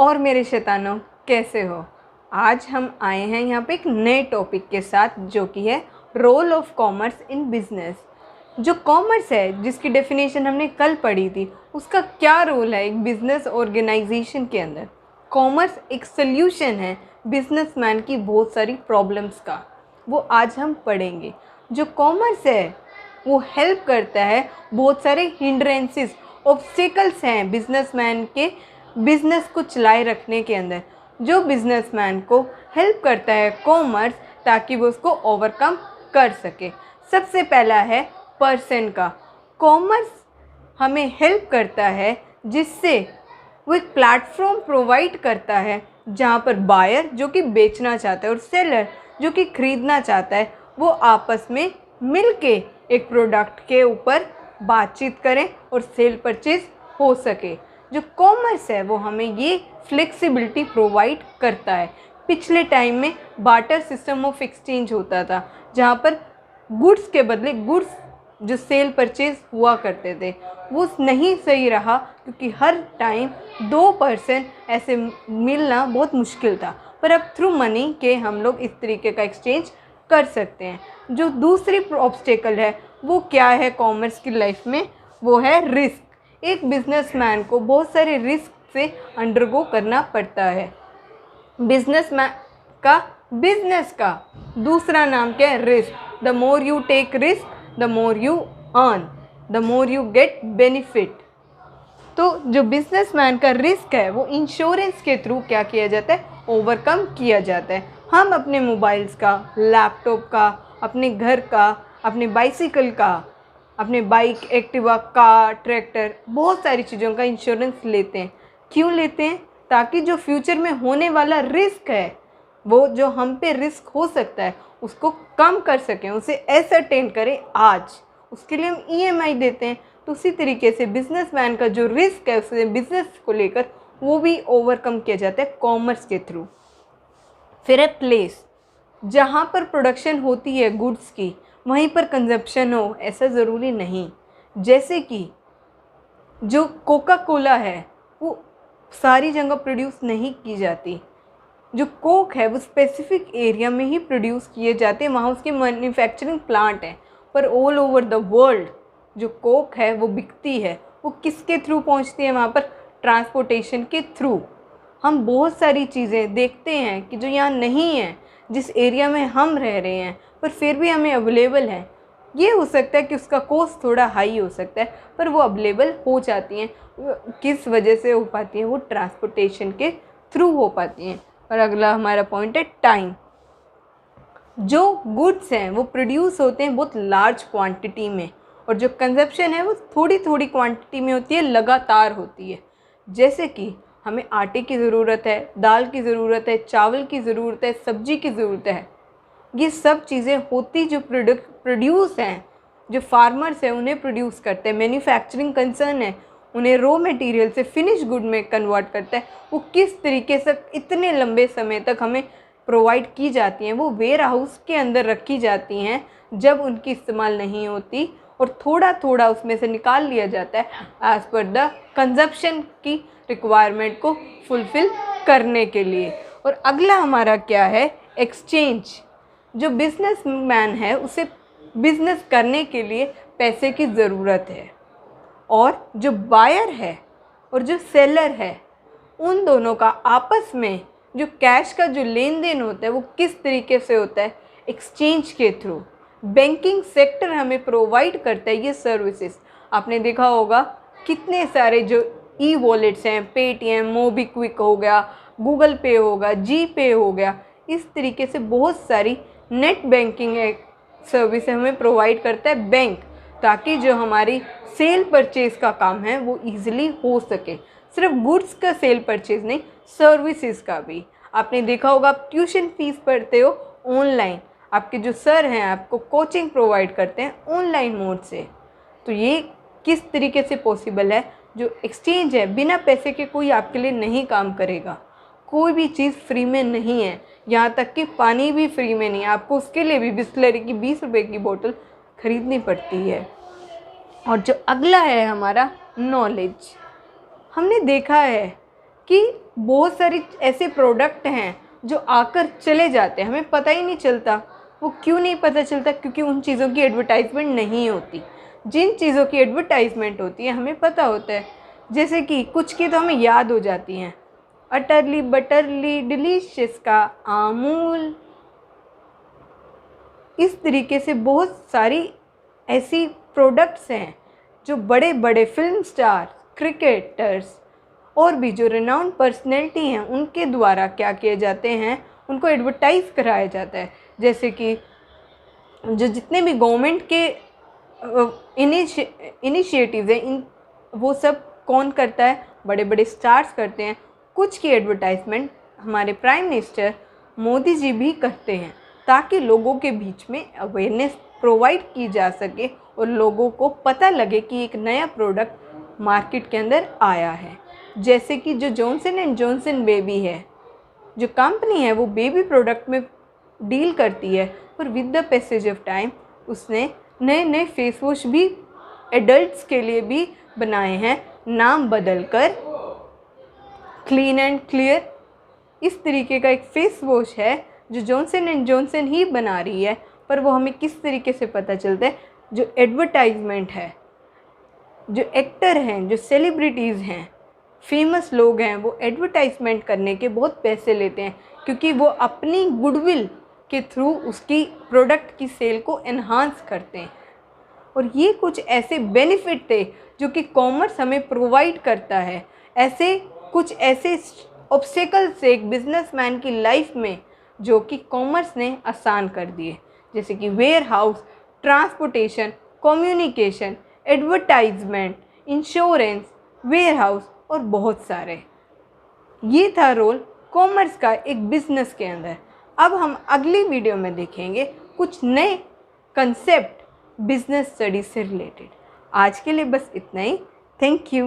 और मेरे शैतानों, कैसे हो? आज हम आए हैं यहाँ पे एक नए टॉपिक के साथ, जो कि है role of commerce in business. जो कॉमर्स है, जिसकी डेफिनेशन हमने कल पढ़ी थी, उसका क्या रोल है एक बिजनेस ऑर्गेनाइजेशन के अंदर। कॉमर्स एक सल्यूशन है बिजनेसमैन की बहुत सारी प्रॉब्लम्स का, वो आज हम पढ़ेंगे। जो कॉमर्स है वो हेल्प करता है बहुत सारे हिंड्रेंसेस, ऑब्स्टिकल्स हैं बिजनेसमैन के बिजनेस को चलाए रखने के अंदर, जो बिजनेसमैन को हेल्प करता है कॉमर्स, ताकि वो उसको ओवरकम कर सके। सबसे पहला है पर्सन का। कॉमर्स हमें हेल्प करता है, जिससे वो एक प्लेटफॉर्म प्रोवाइड करता है जहाँ पर बायर जो कि बेचना चाहता है और सेलर जो कि ख़रीदना चाहता है, वो आपस में मिलके एक प्रोडक्ट के ऊपर बातचीत करें और सेल परचेज हो सके। जो कॉमर्स है वो हमें ये फ्लेक्सिबिलिटी प्रोवाइड करता है। पिछले टाइम में बार्टर सिस्टम ऑफ एक्सचेंज होता था, जहाँ पर गुड्स के बदले गुड्स जो सेल परचेज हुआ करते थे, वो नहीं सही रहा, क्योंकि हर टाइम दो पर्सन ऐसे मिलना बहुत मुश्किल था। पर अब थ्रू मनी के हम लोग इस तरीके का एक्सचेंज कर सकते हैं। जो दूसरी ऑब्स्टेकल है वो क्या है कॉमर्स की लाइफ में, वो है रिस्क। एक बिजनेसमैन को बहुत सारे रिस्क से अंडरगो करना पड़ता है। बिजनेसमैन का बिजनेस का दूसरा नाम क्या है? Risk. The more you take risk, the more you earn, the more you get benefit. तो जो बिजनेसमैन का रिस्क है वो इंश्योरेंस के थ्रू क्या किया जाता है? ओवरकम किया जाता है। हम अपने मोबाइल्स का, लैपटॉप का, अपने घर का, अपने बाइसिकल का, अपने बाइक, एक्टिवा, कार, ट्रैक्टर, बहुत सारी चीज़ों का इंश्योरेंस लेते हैं। क्यों लेते हैं? ताकि जो फ्यूचर में होने वाला रिस्क है, वो जो हम पे रिस्क हो सकता है, उसको कम कर सकें, उसे एसरटेन करें आज। उसके लिए हम ईएमआई देते हैं। तो उसी तरीके से बिजनेसमैन का जो रिस्क है उससे बिजनेस को लेकर, वो भी ओवरकम किया जाता है कॉमर्स के थ्रू। फिर है प्लेस। जहाँ पर प्रोडक्शन होती है गुड्स की, वहीं पर कंजप्शन हो, ऐसा ज़रूरी नहीं। जैसे कि जो कोका कोला है वो सारी जगह प्रोड्यूस नहीं की जाती। जो कोक है वो स्पेसिफिक एरिया में ही प्रोड्यूस किए जाते हैं, वहाँ उसके मैन्युफैक्चरिंग प्लांट हैं। पर ऑल ओवर द वर्ल्ड जो कोक है वो बिकती है, वो किसके थ्रू पहुँचती है? वहाँ पर ट्रांसपोर्टेशन के थ्रू। हम बहुत सारी चीज़ें देखते हैं कि जो यहाँ नहीं है, जिस एरिया में हम रह रहे हैं, पर फिर भी हमें अवेलेबल है। ये हो सकता है कि उसका कॉस्ट थोड़ा हाई हो सकता है, पर वो अवेलेबल हो जाती हैं। किस वजह से हो पाती हैं? वो ट्रांसपोर्टेशन के थ्रू हो पाती हैं। और अगला हमारा पॉइंट है टाइम। जो गुड्स हैं वो प्रोड्यूस होते हैं बहुत लार्ज क्वांटिटी में, और जो कंजप्शन है वो थोड़ी थोड़ी क्वांटिटी में होती है, लगातार होती है। जैसे कि हमें आटे की ज़रूरत है, दाल की ज़रूरत है, चावल की ज़रूरत है, सब्जी की ज़रूरत है। ये सब चीज़ें होती जो प्रोड्यूस हैं, जो फार्मर्स हैं उन्हें प्रोड्यूस करते हैं। मैन्युफैक्चरिंग कंसर्न है, उन्हें रॉ मटेरियल से फिनिश गुड में कन्वर्ट करता है। वो किस तरीके से इतने लंबे समय तक हमें प्रोवाइड की जाती हैं, वो वेयर हाउस के अंदर रखी जाती हैं जब उनकी इस्तेमाल नहीं होती, और थोड़ा थोड़ा उसमें से निकाल लिया जाता है एज़ पर द कंजप्शन की रिक्वायरमेंट को फुलफ़िल करने के लिए। और अगला हमारा क्या है? एक्सचेंज। जो बिजनेसमैन है उसे बिजनेस करने के लिए पैसे की ज़रूरत है, और जो बायर है और जो सेलर है, उन दोनों का आपस में जो कैश का जो लेन देन होता है वो किस तरीके से होता है? एक्सचेंज के थ्रू। बैंकिंग सेक्टर हमें प्रोवाइड करता है ये सर्विसेज। आपने देखा होगा कितने सारे जो ई वॉलेट्स हैं, पेटीएम, मोबीक्विक हो गया, गूगल पे होगा, जी पे हो गया, इस तरीके से बहुत सारी नेट बैंकिंग सर्विस हमें प्रोवाइड करता है बैंक, ताकि जो हमारी सेल परचेज़ का काम है वो ईज़िली हो सके। सिर्फ गुड्स का सेल परचेज़ नहीं, सर्विसेज का भी। आपने देखा होगा, आप ट्यूशन फीस पढ़ते हो ऑनलाइन, आपके जो सर हैं आपको कोचिंग प्रोवाइड करते हैं ऑनलाइन मोड से। तो ये किस तरीके से पॉसिबल है? जो एक्सचेंज है, बिना पैसे के कोई आपके लिए नहीं काम करेगा। कोई भी चीज़ फ्री में नहीं है, यहाँ तक कि पानी भी फ्री में नहीं है। आपको उसके लिए भी बिस्लरी की 20 रुपए की बोतल ख़रीदनी पड़ती है। और जो अगला है हमारा नॉलेज। हमने देखा है कि बहुत सारे ऐसे प्रोडक्ट हैं जो आकर चले जाते हैं, हमें पता ही नहीं चलता। वो क्यों नहीं पता चलता? क्योंकि उन चीज़ों की एडवर्टाइजमेंट नहीं होती। जिन चीज़ों की एडवर्टाइजमेंट होती है हमें पता होता है, जैसे कि कुछ की तो हमें याद हो जाती हैं, अटरली बटरली डिलीशियस का आमूल। इस तरीके से बहुत सारी ऐसी प्रोडक्ट्स हैं जो बड़े बड़े फिल्म स्टार, क्रिकेटर्स और भी जो रिनाउंड पर्सनैलिटी हैं उनके द्वारा क्या किए जाते हैं, उनको एडवर्टाइज़ कराया जाता है। जैसे कि जो जितने भी गवर्नमेंट के इनिशिएटिव्स हैं, वो सब कौन करता है? बड़े बड़े स्टार्स करते हैं। कुछ की एडवर्टाइजमेंट हमारे प्राइम मिनिस्टर मोदी जी भी करते हैं, ताकि लोगों के बीच में अवेयरनेस प्रोवाइड की जा सके और लोगों को पता लगे कि एक नया प्रोडक्ट मार्केट के अंदर आया है। जैसे कि जो जॉनसन एंड जॉनसन बेबी है, जो कंपनी है वो बेबी प्रोडक्ट में डील करती है, और with the passage of time उसने नए नए फेस वॉश भी एडल्ट्स के लिए भी बनाए हैं, नाम बदलकर क्लीन एंड क्लियर। इस तरीके का एक फेस वॉश है जो जॉनसन एंड जॉनसन ही बना रही है, पर वो हमें किस तरीके से पता चलता है? जो एडवर्टाइजमेंट है, जो एक्टर हैं, जो सेलिब्रिटीज़ हैं, फेमस लोग हैं, वो एडवर्टाइजमेंट करने के बहुत पैसे लेते हैं, क्योंकि वो अपनी गुडविल के थ्रू उसकी प्रोडक्ट की सेल को एनहांस करते हैं। और ये कुछ ऐसे बेनिफिट थे जो कि कॉमर्स हमें प्रोवाइड करता है। ऐसे कुछ ऐसे ऑब्स्टेकल्स एक बिजनेसमैन की लाइफ में जो कि कॉमर्स ने आसान कर दिए, जैसे कि warehouse, transportation, communication, advertisement, insurance, warehouse और बहुत सारे। ये था रोल कॉमर्स का एक बिजनेस के अंदर। अब हम अगली वीडियो में देखेंगे कुछ नए कंसेप्ट बिजनेस स्टडीज से रिलेटेड। आज के लिए बस इतना ही। Thank you.